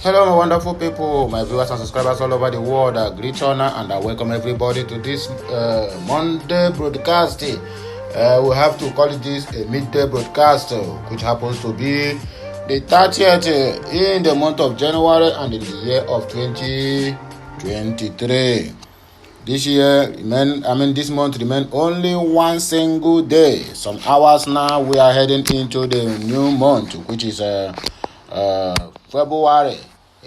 Hello, my wonderful people, my viewers and subscribers all over the world. I greet, honor, and I welcome everybody to this Monday broadcast. We have to call it this a midday broadcast, which happens to be the 30th in the month of January and in the year of 2023. This month remain only one single day. Some hours now, we are heading into the new month, which is February,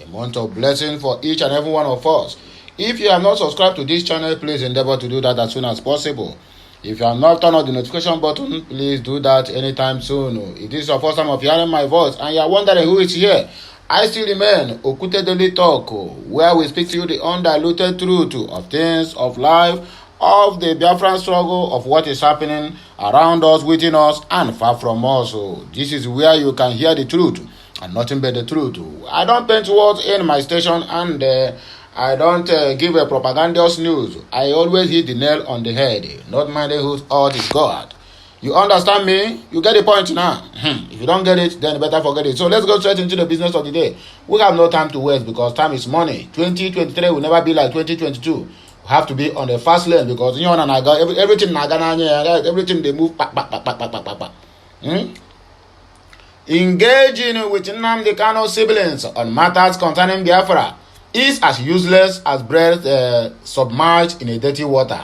a month of blessing for each and every one of us. If you have not subscribed to this channel, please endeavor to do that as soon as possible. If you have not turned on the notification button, please do that anytime soon. If this is your first time of hearing my voice and you are wondering who is here, I still remain Okute Daily Talk, where we speak to you the undiluted truth of things, of life, of the Biafran struggle, of what is happening around us, within us, and far from us. So this is where you can hear the truth and nothing but the truth. I don't paint words in my station, and I don't give a propagandous news. I always hit the nail on the head, not minding whose earth is God. You understand me? You get the point now. If you don't get it, then better forget it. So let's go straight into the business of the day. We have no time to waste because time is money. 2023 will never be like 2022. We have to be on the fast lane because you know everything everything they move back. Engaging with Nnamdi Kanu siblings on matters concerning Biafra is as useless as breath submerged in a dirty water.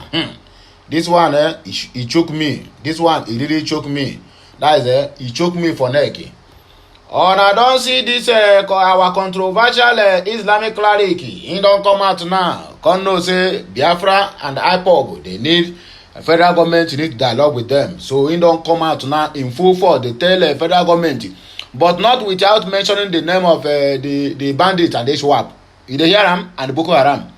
This one, it choked me. This one, it really choked me. That is, it choked me for neck. And I don't see this, our controversial Islamic cleric. He don't come out now. Come no say Biafra and Ipob, they need federal government to need dialogue with them. So he don't come out now in full force. They tell federal government, but not without mentioning the name of the bandits and the swap. You hear them and the Boko Haram.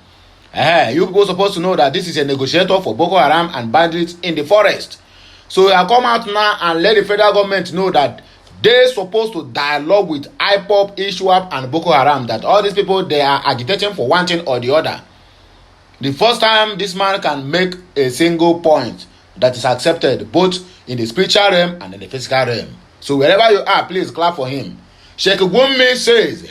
You people supposed to know that this is a negotiator for Boko Haram and bandits in the forest. So I come out now and let the federal government know that they're supposed to dialogue with Ipob, Iswap, and Boko Haram. That all these people, they are agitating for one thing or the other. The first time this man can make a single point that is accepted both in the spiritual realm and in the physical realm. So wherever you are, please clap for him. Sheikh Gumi says,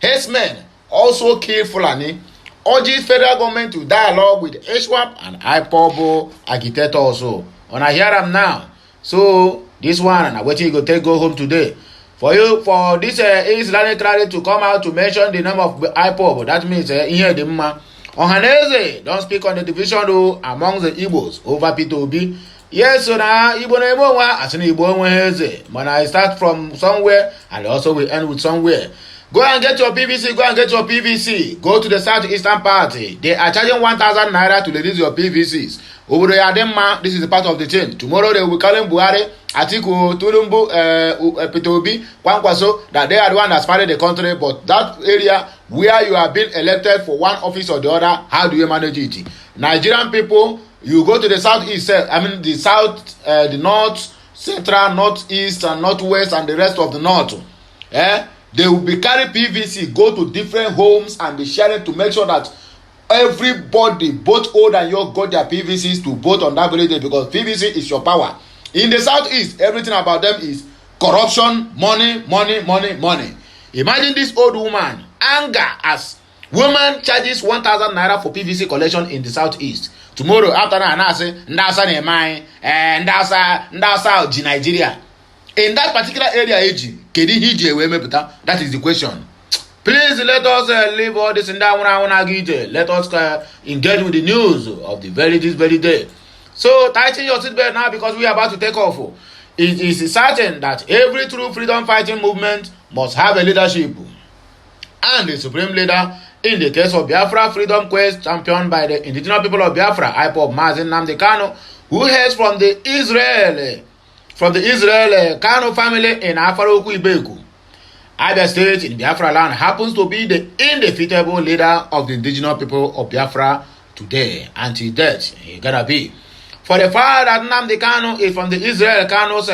Hesmen also killed Fulani, urges federal government to dialogue with Iswap and Ipob agitator also. And I hear them now. So this one, and I wait till you go home today. For this Islamic cleric to come out to mention the name of Ipob, that means here the man. Ohaneze don't speak on the division among the Igbos over P2B. Yes, so now Igbo na Igbo wa asini Igbo Ohaneze. But I start from somewhere and also we end with somewhere. Go and get your PVC. Go to the southeastern party. They are charging 1,000 naira to release your PVCs. Over the Adema, this is a part of the chain. Tomorrow they will call him Buhari, Atiku, Tulumbu, P2B, Kwankwaso, that they are the one that started the country. But that area where you have been elected for one office or the other, how do you manage it? Nigerian people, you go to the southeast, the south, the north, central, northeast, and northwest, and the rest of the north. They will be carrying PVC, go to different homes and be sharing to make sure that everybody, both old and young, got their PVCs to vote on that village because PVC is your power. In the southeast, everything about them is corruption, money. Imagine this old woman, anger as woman charges 1,000 naira for PVC collection in the southeast. Tomorrow, after that, I say, Ndasa Nemai, and Ndasa Nigeria. In that particular area, that is the question. Please let us leave all this in that one. Let us engage with the news of this very day. So tighten your seatbelt now because we are about to take off. It is certain that every true freedom fighting movement must have a leadership. And the supreme leader, in the case of Biafra Freedom Quest, championed by the indigenous people of Biafra, Ipob Nnamdi Kanu, who hails from the Israel Kanu family in Afaroku Ibeku. Abia State in Biafra land happens to be the indefeatable leader of the indigenous people of Biafra today. Until death, he gotta be. For the fact that Nnamdi Kanu is from the Israel Kanu's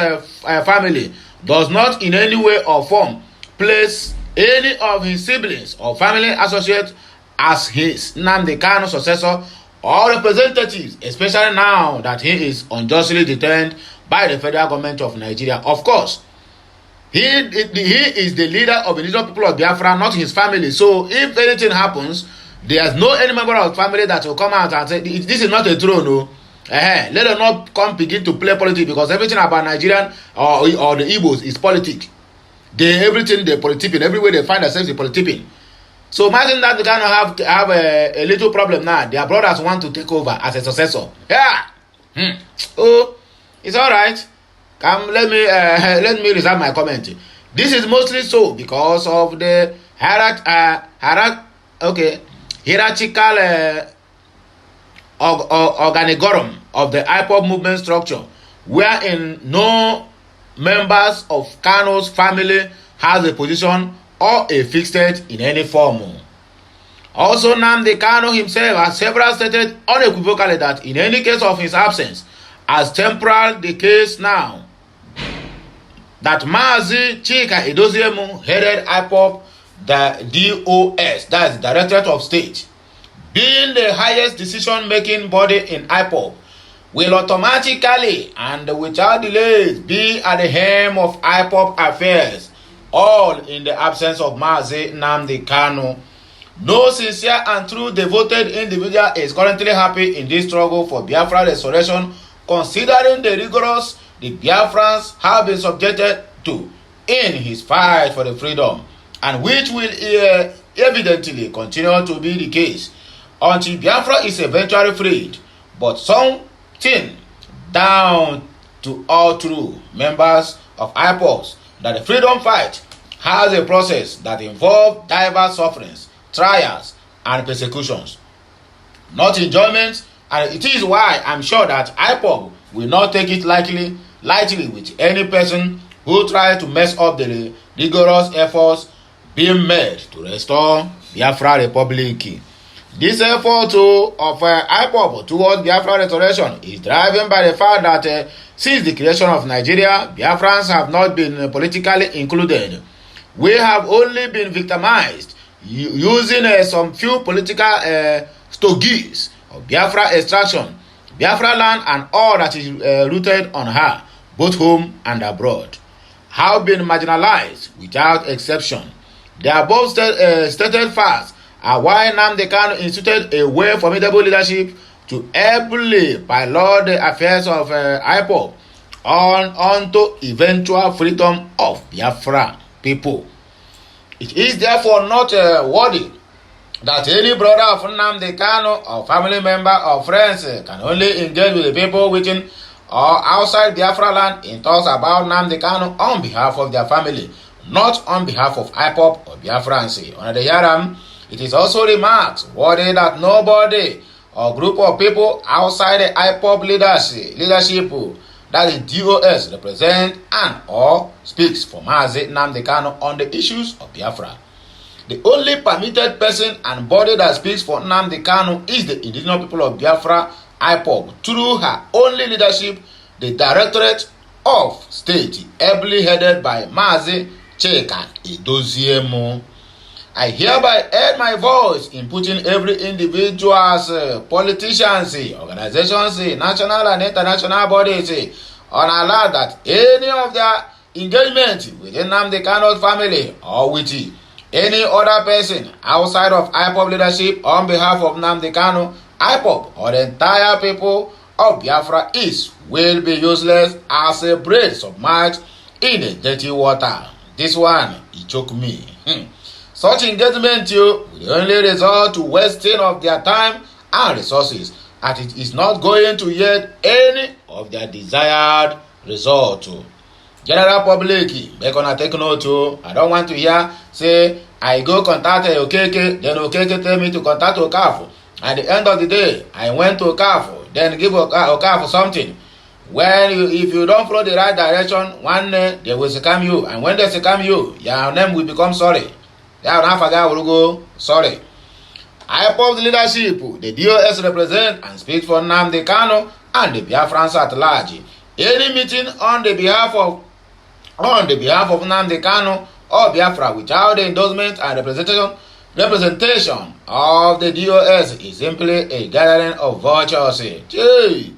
family does not in any way or form place any of his siblings or family associates as his Nnamdi Kanu successor or representatives, especially now that he is unjustly detained by the federal government of Nigeria. Of course, He is the leader of the indigenous people of Biafra, not his family. So if anything happens, there's no any member of the family that will come out and say, this is not a throne, no. Let them not come begin to play politics, because everything about Nigerian or the Igbos is politics. Everything they politicking, everywhere they find themselves in politicking. So imagine that they kind of have a little problem now. Their brothers want to take over as a successor. Yeah. Oh, it's all right. Let me reserve my comment. This is mostly so because of the hierarchical organigram of the Ipob movement structure, wherein no members of Kano's family has a position or a fixed in any form. Also, Nnamdi Kanu himself has several stated unequivocally that in any case of his absence, as temporal the case now, that Mazi Chika Edoziemu headed Ipob, the DOS, that is Directorate of State, being the highest decision-making body in Ipob, will automatically and without delays be at the helm of Ipob affairs, all in the absence of Mazi Nnamdi Kanu. No sincere and true devoted individual is currently happy in this struggle for Biafra restoration, considering the rigorous the Biafrans have been subjected to in his fight for the freedom, and which will evidently continue to be the case until Biafra is eventually freed. But something down to all true members of IPOBs that the freedom fight has a process that involves diverse sufferings, trials, and persecutions, not enjoyments, and it is why I'm sure that IPOB will not take it lightly with any person who tries to mess up the rigorous efforts being made to restore Biafra Republic. This effort of IPOB towards Biafra restoration is driven by the fact that since the creation of Nigeria, Biafrans have not been politically included. We have only been victimized using some few political stogies of Biafra extraction, Biafra land, and all that is rooted on her, both home and abroad, have been marginalized without exception. The above stated facts are why Nnamdi Kanu instituted a way formidable leadership to ably pilot the affairs of IPOB onto eventual freedom of Biafra people. It is therefore not worthy that any brother of Nnamdi Kanu or family member or friends can only engage with the people within or outside Biafra land in talks about Nnamdi Kanu on behalf of their family, not on behalf of IPOB or Biafrans. On the other, it is also remarked worthy that nobody or group of people outside the IPOB leadership that the DOS represent and or speaks for Mazi Nnamdi Kanu on the issues of Biafra. The only permitted person and body that speaks for Nnamdi Kanu is the indigenous people of Biafra, IPOB, through her only leadership, the Directorate of State, ably headed by Mazi Sheikh Edoziemu. I hereby add my voice in putting every individual's, politicians, organizations, national and international bodies on alert that any of their engagement within Nnamdi Kanu's family or with any other person outside of IPOB leadership on behalf of Nnamdi Kanu, IPOB, or the entire people of Biafra will be useless as a braid submerged in the dirty water. This one, it choked me. Such engagement will only result to wasting of their time and resources, and it is not going to yield any of their desired result. General public, make una take note. I don't want to hear say I go contact Okeke, then Okeke tell me to contact Okafor. At the end of the day, I went to Okafor, then give Okafor something. If you don't follow the right direction, one day they will scam you, and when they scam you, your name will become sorry. Will go sorry. IPOB's leadership, the DOS represent and speak for Nnamdi Kanu and the Biafrans at large. Any meeting on the behalf of Nnamdi Kanu or Biafra without the endorsement and representation of the DOS is simply a gathering of vultures. Hey,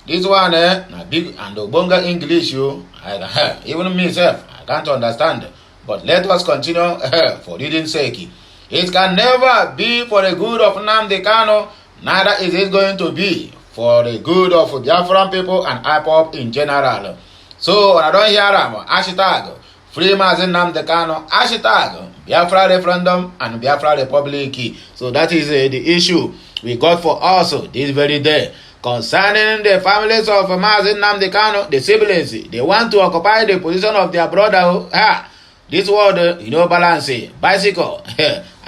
this one na big and Obonga English, even myself, I I can't understand. But let us continue for reading's sake. It can never be for the good of Nnamdi Kanu, neither is it going to be for the good of Biafran people and Ipob in general. So, when I don't hear them, hashtag Free Mazi Nnamdi Kanu, hashtag Biafra referendum and Biafra Republic. So that is the issue we got for us this very day. Concerning the families of Mazi Nnamdi Kanu, the siblings, they want to occupy the position of their brother. This word, balance, bicycle.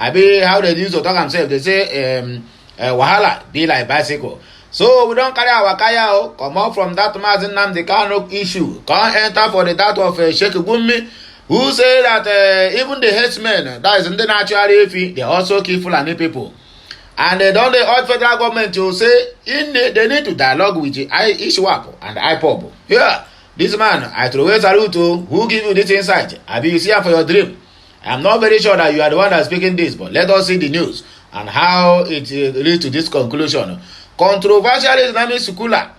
I be how they used to talk themselves. They say, wahala, be like bicycle. So we don't carry our kaya, come out from that Mazi Nnamdi Kanu issue. Can't enter for the that of Sheikh Gumi, who say that even the headsmen, that is in the natural if they also kill Fulani people. And they don't urge federal government to say they need to dialogue with the ISWAP and Ipob. Yeah, this man, I throw a salute to who give you this insight. I be here for your dream. I'm not very sure that you are the one that's speaking this, but let us see the news and how it leads to this conclusion. Controversial Islamic scholar,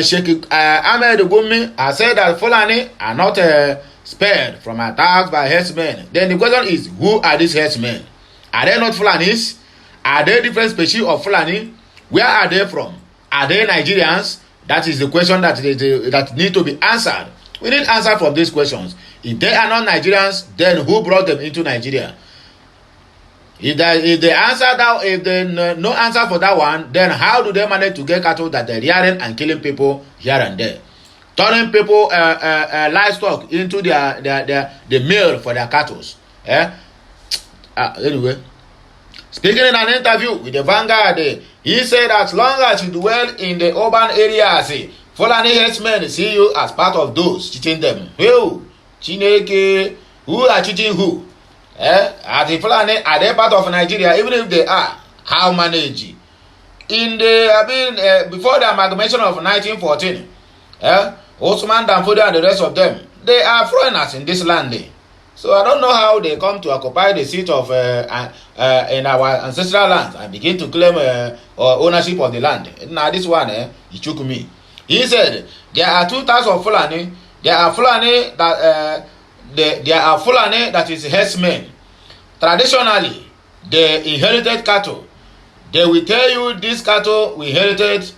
Sheikh Ahmed Gumi has said that Fulani are not spared from attacks by herdsmen. Then the question is, who are these herdsmen? Are they not Fulanis? Are they different species of Fulani? Where are they from? Are they Nigerians? That is the question that need to be answered. We need answer from these questions. If they are not Nigerians, then who brought them into Nigeria? If they answer that, if they no answer for that one, then how do they manage to get cattle that they're rearing and killing people here and there, turning people livestock into the meal for their cattle? Anyway, speaking in an interview with the Vanguard, he said as long as you dwell in the urban areas, Fulani herdsmen see you as part of those cheating them. Who? Chineke, who are cheating who? Are the Fulani, are they part of Nigeria? Even if they are, how manage? In the before the amalgamation of 1914, Osman Danfodio and the rest of them, they are foreigners in this land. So I don't know how they come to occupy the seat of in our ancestral lands and begin to claim ownership of the land. Now this one, he took me. He said there are two types of Fulani. There are Fulani that there are Fulani that is herdsmen. Traditionally, they inherited cattle. They will tell you this cattle we inherited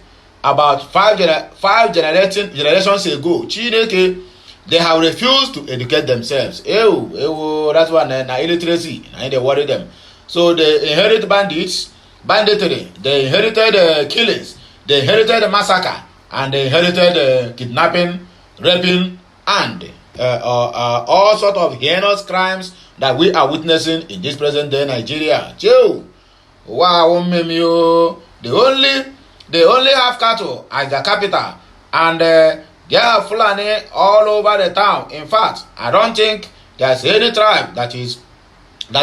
about five generations ago. Chineke, they have refused to educate themselves. That's one illiteracy. They worry them. So they inherit banditry. They inherited killings. They inherited massacre, and they inherited kidnapping, raping, and all sorts of heinous crimes that we are witnessing in this present day Nigeria. Wow, they only have cattle as their capital, and there are Fulani all over the town. In fact, I don't think there's any tribe that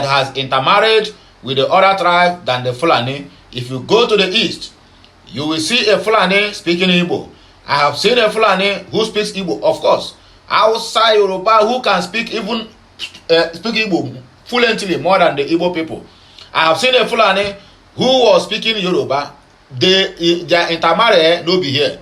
has intermarried with the other tribe than the Fulani. If you go to the east, you will see a Fulani speaking Igbo. I have seen a Fulani who speaks Igbo, of course. Outside Yoruba, who can speak Igbo fluently more than the Igbo people. I have seen a Fulani who was speaking Yoruba. Their intermarriage no be here.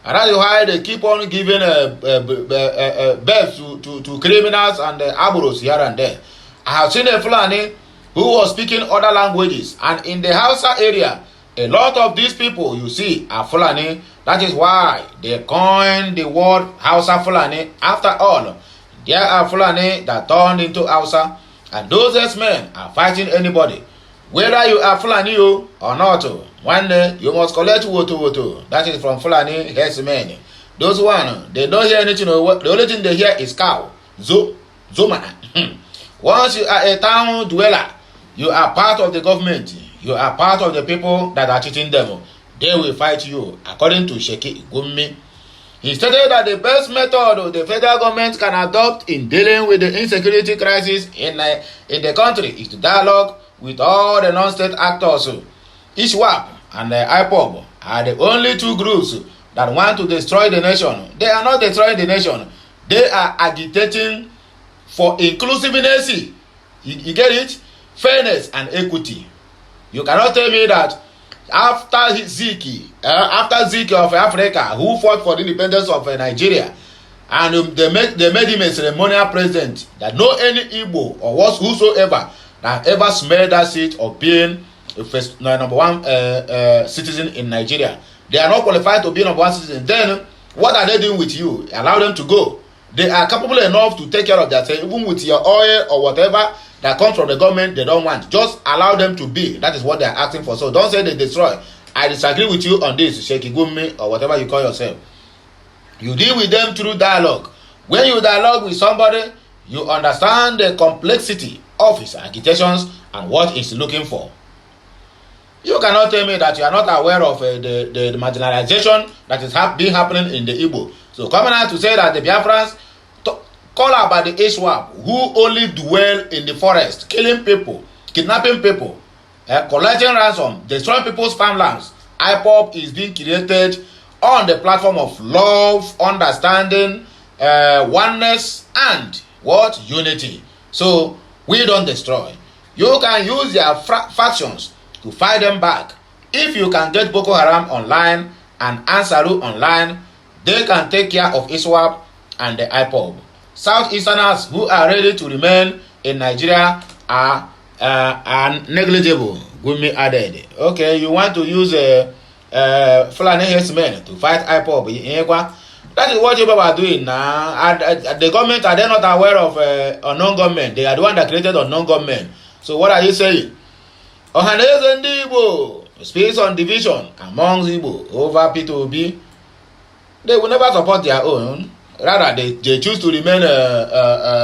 And that is why they keep on giving birth to criminals and aboros here and there. I have seen a Fulani who was speaking other languages. And in the Hausa area, a lot of these people you see are Fulani. That is why they coined the word Hausa Fulani. After all, there are Fulani that turned into Hausa. And those men are fighting anybody. Whether you are Fulani or not, one day you must collect woto. That is from Fulani herdsmen. Those one, they don't hear anything. The only thing they hear is cow. Zoma. Once you are a town dweller, you are part of the government. You are part of the people that are cheating them. They will fight you, according to Sheikh Gumi. He stated that the best method the federal government can adopt in dealing with the insecurity crisis in the country is to dialogue with all the non-state actors. ISWAP and the Ipob are the only two groups that want to destroy the nation. They are not destroying the nation. They are agitating for inclusiveness. You get it? Fairness and equity. You cannot tell me that after Zeke of Africa, who fought for the independence of Nigeria, and they made him a ceremonial president, that no any Igbo or whosoever that ever smelled that seat of being a first, number one citizen in Nigeria. They are not qualified to be number one citizen. Then what are they doing with you? Allow them to go. They are capable enough to take care of themselves, even with your oil or whatever that comes from the government they don't want. Just allow them to be. That is what they are asking for. So don't say they destroy. I disagree with you on this, Sheikh Gumi or whatever you call yourself. You deal with them through dialogue. When you dialogue with somebody, you understand the complexity of his agitations and what he's looking for. You cannot tell me that you are not aware of the marginalization that is being happening in the Igbo. So coming out to say that the Biafrans call about the Ipob who only dwell in the forest, killing people, kidnapping people, collecting ransom, destroying people's farmlands. Ipob is being created on the platform of love, understanding, oneness, and what? Unity. So we don't destroy. You can use their factions to fight them back. If you can get Boko Haram online and Ansaru online, they can take care of Ipob and the Ipob. Southeasterners who are ready to remain in Nigeria are negligible. Gumi added. Okay, you want to use Fulani herdsmen to fight Ipob. That is what you are doing now. The government, are they not aware of unknown government? They are the one that created unknown government. So what are you saying? Ohaneze ndị Igbo speaks on division among Igbo over P2B. They will never support their own. Rather, they choose to remain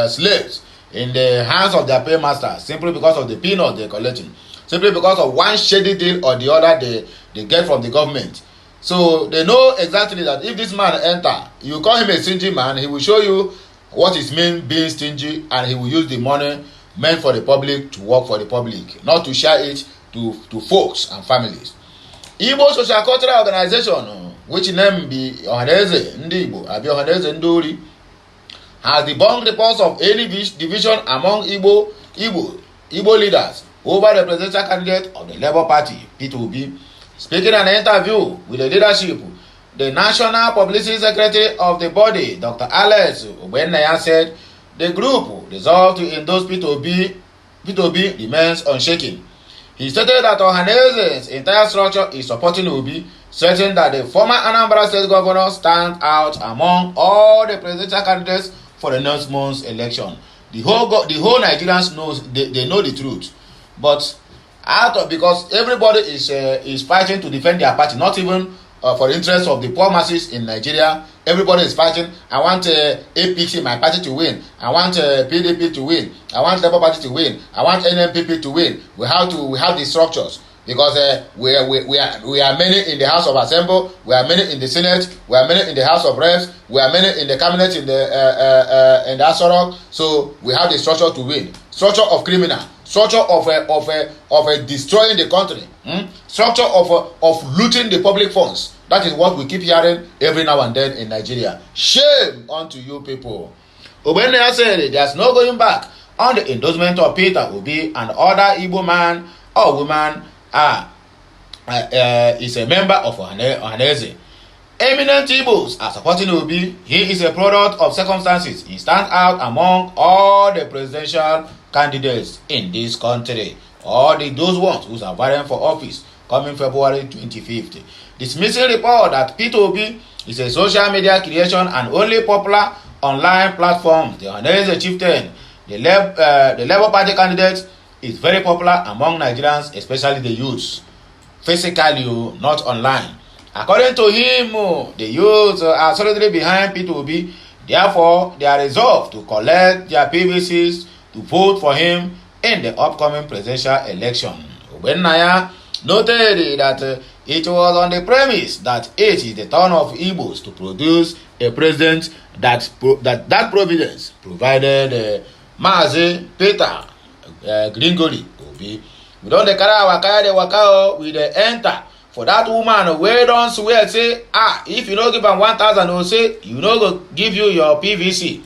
slaves in the hands of their paymasters simply because of the peanuts they're collecting. Simply because of one shady deal or the other they get from the government. So they know exactly that if this man enter, you call him a stingy man, he will show you what it means being stingy, and he will use the money meant for the public to work for the public, not to share it to folks and families. Igbo Social Cultural Organization, which name be Ohaneze Ndị Igbo, abi Ohaneze Ndị Ori, has debunked reports of any division among Igbo leaders over the presidential candidate of the Labour Party, P2B. Speaking in an interview with the leadership, the National Publicity Secretary of the body, Dr. Alex Obenaya, said the group resolved to endorse P2B remains unshaken. He stated that Ohanese's entire structure is supporting Obi, certain that the former Anambra State Governor stands out among all the presidential candidates for the next month's election. The whole Nigerians knows they know the truth, but because everybody is fighting to defend their party, not even for the interest of the poor masses in Nigeria. Everybody is fighting. I want APC, my party, to win. I want PDP to win. I want Labour Party to win. I want NNPP to win. We have the structures, because we are many in the House of Assembly, we are many in the Senate, we are many in the House of Reps, we are many in the cabinet in the Asorok. So we have the structure to win. Structure of criminal. Structure of destroying the country, structure of looting the public funds. That is what we keep hearing every now and then in Nigeria. Shame unto you people. Obenaya said there's no going back on the endorsement of Peter Obi and other Igbo man or woman is a member of Ohaneze. Eminent Igbos are supporting Obi. He is a product of circumstances. He stands out among all the presidential candidates in this country, or those ones who are vying for office coming February 25th. Dismissing report that P2B is a social media creation and only popular online platform. The Ohaneze chieftain, the Labour Party candidate, is very popular among Nigerians, especially the youths, physically, not online. According to him, the youths are solidly behind P2B. Therefore, they are resolved to collect their PVCs to vote for him in the upcoming presidential election. Obenaya noted that it was on the premise that it is the turn of Igbos to produce a president that providence provided Mazi Peter Gringoli Obi. We don't carry the waka with the enter for that woman wey don swear say if you no give am 1,000, o say you no go give you your PVC.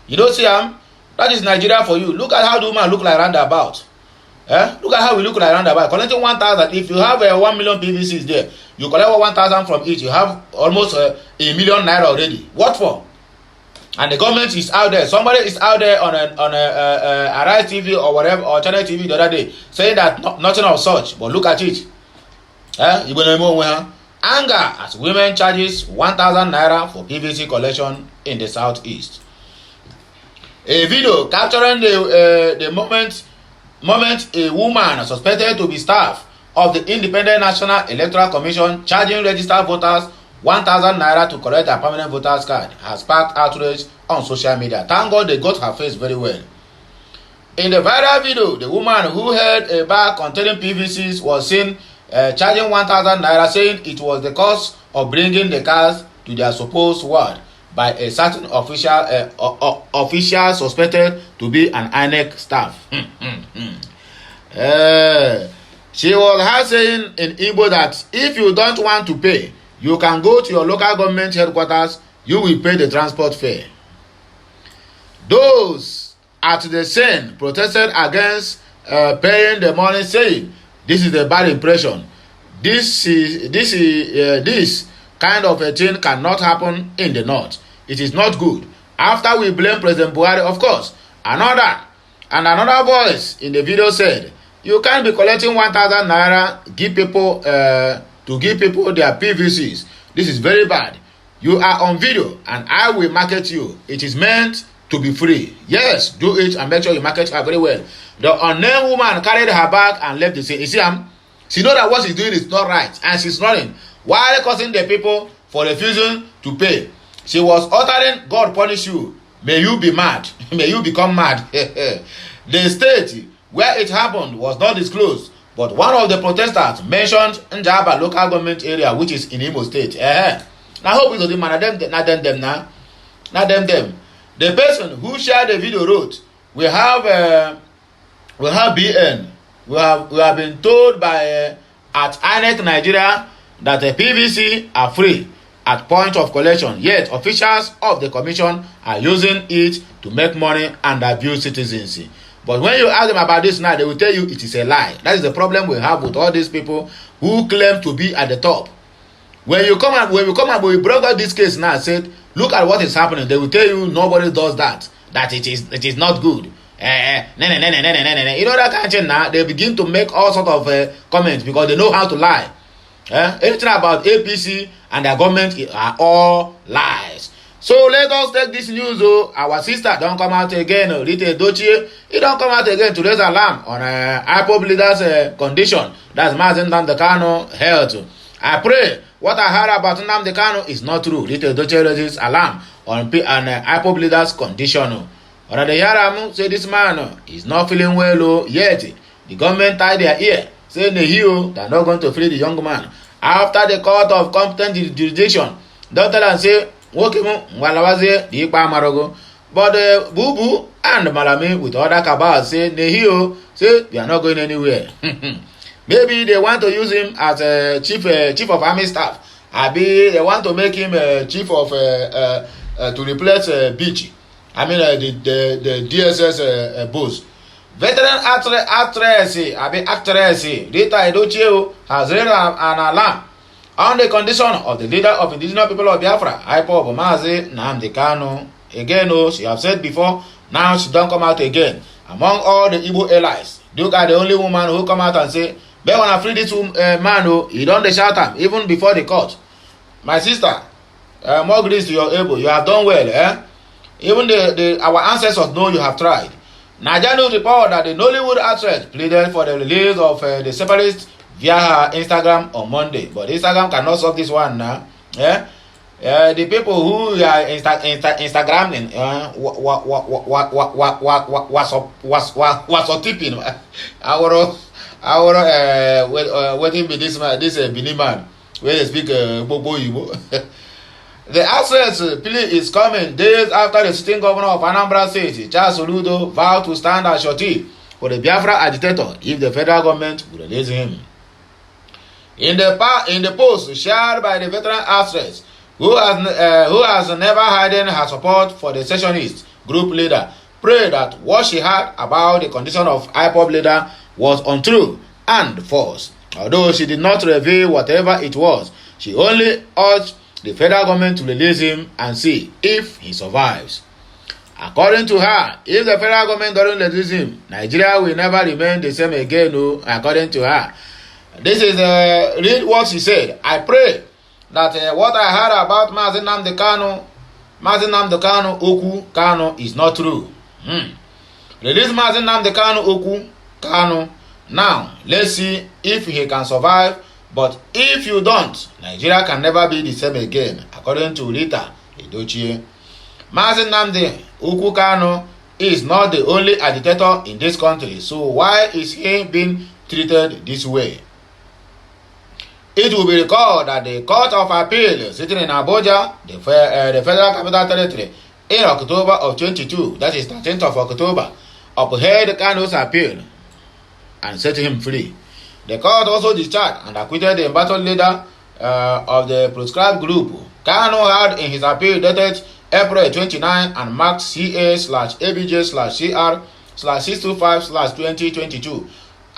You don't see am. That is Nigeria for you. Look at how the woman look like roundabout. Look at how we look like roundabout. Collecting 1,000. If you have 1 million PVCs there, you collect 1,000 from each. You have almost a million naira already. What for? and the government is out there. Somebody is out there on a Arise TV or whatever, or Channel TV the other day, saying that nothing of such. But look at it. Anger as women charges 1,000 naira for PVC collection in the southeast. A video capturing the moment a woman suspected to be staff of the Independent National Electoral Commission charging registered voters 1,000 naira to collect a permanent voters card has sparked outrage on social media. Thank God they got her face very well. In the viral video, the woman who held a bag containing PVCs was seen charging 1,000 naira, saying it was the cost of bringing the cars to their supposed ward by a certain official suspected to be an INEC staff. She was her saying in Igbo that if you don't want to pay, you can go to your local government headquarters, you will pay the transport fare. Those at the scene protested against paying the money, saying this is a bad impression. This kind of a thing cannot happen in the north. It is not good. After we blame President Buhari, of course, another voice in the video said, you can't be collecting 1,000 naira to give people their PVCs. This is very bad. You are on video and I will market you. It is meant to be free. Yes, do it and make sure you market her very well. The unnamed woman carried her bag and left the scene. You see, she knows that what she's doing is not right and she's running while causing the people for refusing to pay. She was uttering, God punish you. May you be mad. May you become mad. The state where it happened was not disclosed, but one of the protesters mentioned Njaba local government area, which is in Imo State. I hope it's not them. The person who shared the video wrote, we have BN. We have been told by at INEC Nigeria that the PVC are free at point of collection, yet officials of the commission are using it to make money and abuse citizens. But when you ask them about this now, they will tell you it is a lie. That is the problem we have with all these people who claim to be at the top. When we come up, we brought out this case now and said, look at what is happening. They will tell you nobody does that it is not good. You know that kind of thing now, they begin to make all sort of comments because they know how to lie. Anything about APC and their government are all lies. So let us take this news. Our sister don't come out again. Rite Dochie, he don't come out again to raise alarm on Ipob leaders' condition. That's Mazen Nnamdi Kanu health. I pray what I heard about Nnamdi Kanu is not true. Rite Dochie raises alarm on Ipob leaders' condition. Already Yaram say this man is not feeling well yet. The government tied their ear, saying they are not going to free the young man. After the court of competent jurisdiction, don't tell and say, but Boo Boo and Malami with other cabals say Nehio say we are not going anywhere. Maybe they want to use him as a chief of army staff. Maybe they want to make him chief of to replace Beach. I mean the DSS boss. Veteran actress Rita Edochie has read an alarm on the condition of the leader of indigenous people of Biafra, Ipob Nnamdi Kanu. Again, she have said before, now she don't come out again. Among all the Igbo allies, look at the only woman who come out and say, but when I free this man, he don't shout him, even before the court. My sister, more grace to your elbow, you have done well. Even our ancestors know you have tried. Nigerian report that the Nollywood actress pleaded for the release of the separatists via her Instagram on Monday, but Instagram cannot solve this one now. The people who are Instagramming was tipping. Waiting be this Bini man where they speak Bobo Igbo. The actress plea is coming days after the sitting governor of Anambra State, Charles Soludo, vowed to stand as surety for the Biafra agitator if the federal government would release him. In the post shared by the veteran actress, who has never hidden her support for the secessionist group leader, prayed that what she heard about the condition of Ipob leader was untrue and false. Although she did not reveal whatever it was, she only urged the federal government to release him and see if he survives. According to her, if the federal government doesn't release him, Nigeria will never remain the same again. No, according to her. This is read what she said. I pray that what I heard about Mazi Nnamdi Kanu Oku Kanu is not true. Release Mazi Nnamdi Kanu Oku Kanu. Now, let's see if he can survive. But if you don't, Nigeria can never be the same again, according to Rita Edochie. Mazi Nnamdi Oku Kanu is not the only agitator in this country, so why is he being treated this way? It will be recalled that the Court of Appeal sitting in Abuja, the Federal Capital Territory, in October of 22, that is 13th of October, upheld Kanu's appeal and set him free. The court also discharged and acquitted the embattled leader of the proscribed group. Kanu had in his appeal dated April 29 and marked CA/ABJ/CR/625/2022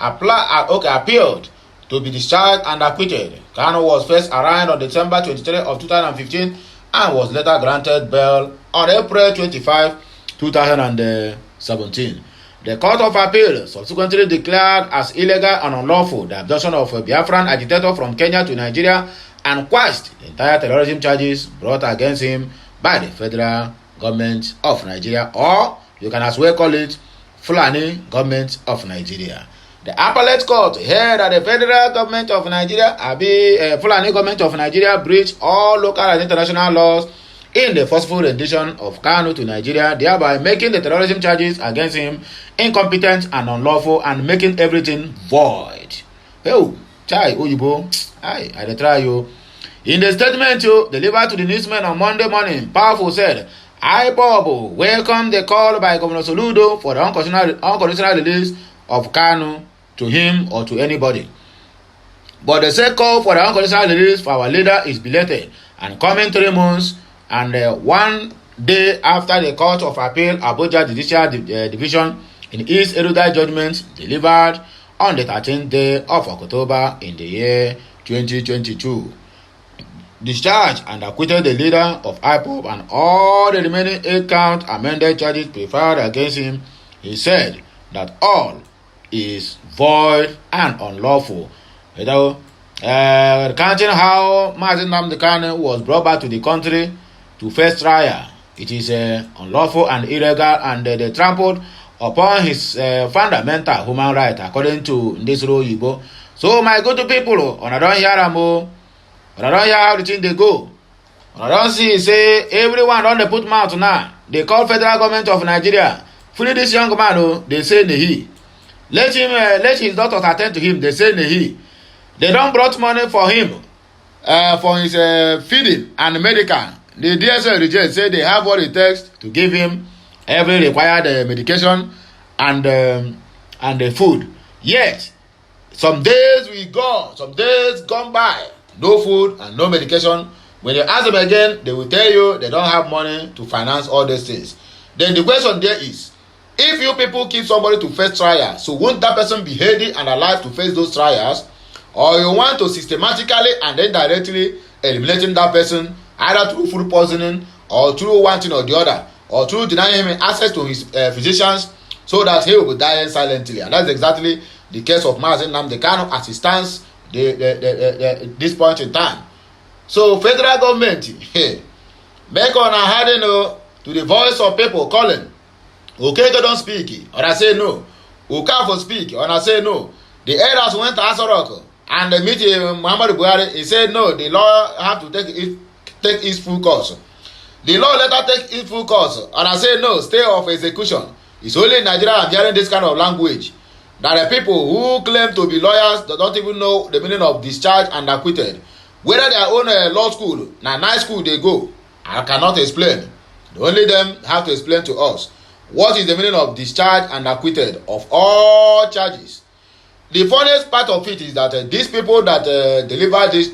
appealed to be discharged and acquitted. Kanu was first arraigned on December 23 of 2015 and was later granted bail on April 25, 2017. The Court of Appeal subsequently declared as illegal and unlawful the abduction of a Biafran agitator from Kenya to Nigeria and quashed the entire terrorism charges brought against him by the federal government of Nigeria, or you can as well call it Fulani government of Nigeria. The appellate court held that the federal government of Nigeria, Fulani government of Nigeria, breached all local and international laws in the forceful rendition of Kanu to Nigeria, thereby making the terrorism charges against him incompetent and unlawful and making everything void. Oh, chai, Oyibo, I try you. In the statement delivered to the newsmen on Monday morning, Powerful said, Ipob welcomed the call by Governor Soludo for the unconditional release of Kanu to him or to anybody. But the said call for the unconditional release for our leader is belated and coming 3 months and 1 day after the Court of Appeal Abuja Judicial Division in its erudite judgment delivered on the 13th day of October in the year 2022. Discharged and acquitted the leader of Ipob and all the remaining 8-count amended charges preferred against him. He said that all is void and unlawful. Recounting how Mazi Nnamdi Kanu was brought back to the country to face trial, it is unlawful and illegal, and they trampled upon his fundamental human right, according to Ndesiro Yibo. So, my good people, when I don't hear them, when I don't hear how the thing they go, when I don't see, say, everyone on the put mouth now, they call federal government of Nigeria, free this young man, they say Nehi. Let his daughters attend to him, they say Nehi. They don't brought money for him, for his feeding and medical. The DSL reject say they have what it takes to give him every required medication and the food. Yet, some days gone by, no food and no medication. When you ask them again, they will tell you they don't have money to finance all these things. Then the question there is, if you people keep somebody to face trial, so won't that person be healthy and alive to face those trials? Or you want to systematically and then directly eliminating that person either through food poisoning or through one thing or the other, or through denying him access to his physicians so that he will be dying silently. And that's exactly the case of Mazi Nnamdi Kanu as it stands this point in time. So federal government, make on a harden to the voice of people calling. Okay, they don't speak, or I say no. Okafor speak, or I say no. The elders went to Asorok and they meet Muhammadu Buhari. He said no, the law have to take its full course. The law later take its full course, and I say no, stay of execution. It's only in Nigeria I'm hearing this kind of language. That the people who claim to be lawyers don't even know the meaning of discharged and acquitted. Whether their own law school, now night school they go, I cannot explain. Only them have to explain to us what is the meaning of discharged and acquitted of all charges. The funniest part of it is that these people that deliver this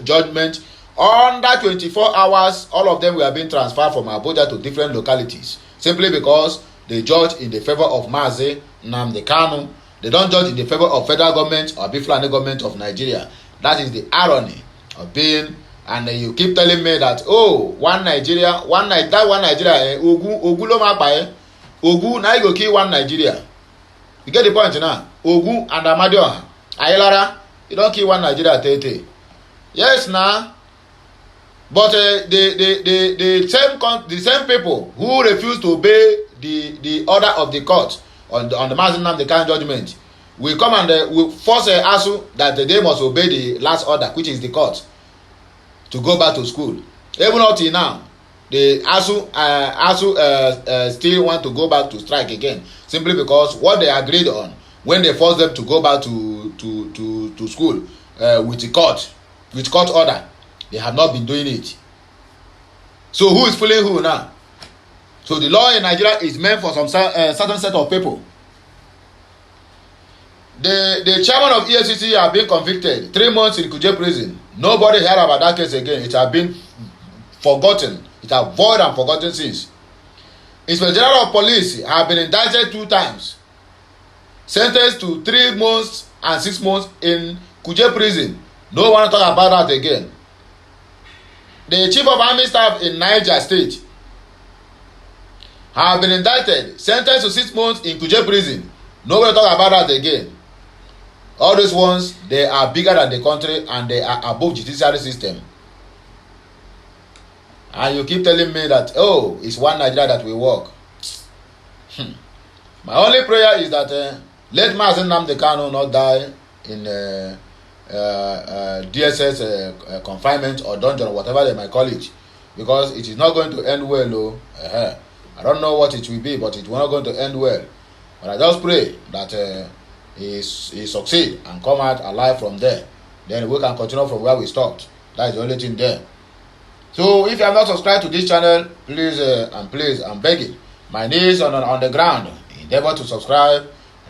judgment, under 24 hours, all of them were being transferred from Abuja to different localities, simply because they judge in the favor of Mazi Nnamdi Kanu. They don't judge in the favor of federal government or Fulani government of Nigeria. That is the irony of being and you keep telling me that, oh, one Nigeria, Ogu lo ma pa Ogu na you go kill one Nigeria. You get the point now? Ogu and Amadioha, Ayelara, you don't kill one Nigeria tete. Yes, now. But the same people who refuse to obey the order of the court on the Mazi Nnamdi Kanu judgment will come and will force ASU that they must obey the last order, which is the court, to go back to school. Even up till now, the ASU still want to go back to strike again, simply because what they agreed on when they forced them to go back to school with court order, they have not been doing it. So who is fooling who now? So the law in Nigeria is meant for some certain set of people. The chairman of EFCC have been convicted 3 months in Kuje prison. Nobody heard about that case again. It has been forgotten. It has void and forgotten since. Inspector General of Police have been indicted 2 times, sentenced to 3 months and 6 months in Kuje prison. No one talk about that again. The chief of army staff in Niger State have been indicted, sentenced to 6 months in Kuje prison. Nobody talk about that again. All those ones, they are bigger than the country and they are above judiciary system. And you keep telling me that, oh, it's one Nigeria that will work. My only prayer is that let Mazi Nnamdi Kanu not die in DSS confinement or dungeon or whatever they might call it, because it is not going to end well. I don't know what it will be, but it will not going to end well. But I just pray that he succeed and come out alive from there. Then we can continue from where we stopped. That is the only thing there. So if you have not subscribed to this channel, please I'm begging my knees on the ground, endeavor to subscribe.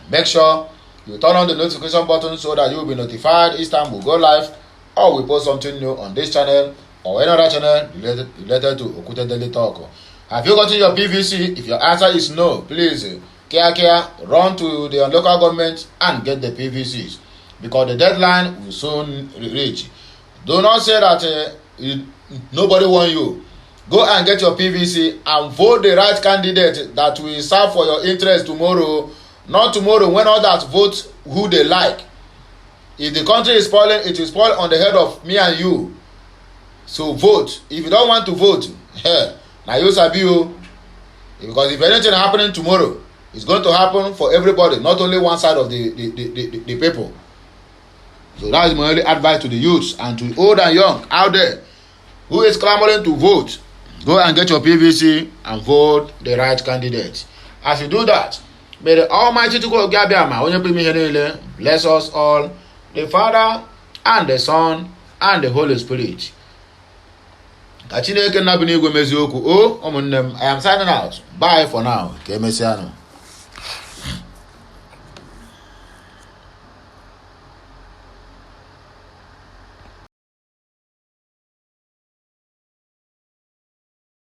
Make sure you turn on the notification button so that you will be notified each time we go live or we post something new on this channel or any other channel related to Okute Daily Talk. Have you gotten your PVC? If your answer is no, please run to the local government and get the PVCs, because the deadline will soon reach. Do not say that nobody want you. Go and get your PVC and vote the right candidate that will serve for your interest tomorrow. Not tomorrow when others vote who they like. If the country is spoiling, it will spoil on the head of me and you. So vote. If you don't want to vote, now you sabi you. Because if anything happening tomorrow, it's going to happen for everybody, not only one side of the people. So that is my only advice to the youths and to old and young out there who is clamoring to vote. Go and get your PVC and vote the right candidate. As you do that, may the Almighty bless us all, the Father and the Son and the Holy Spirit. I am signing out. Bye for now.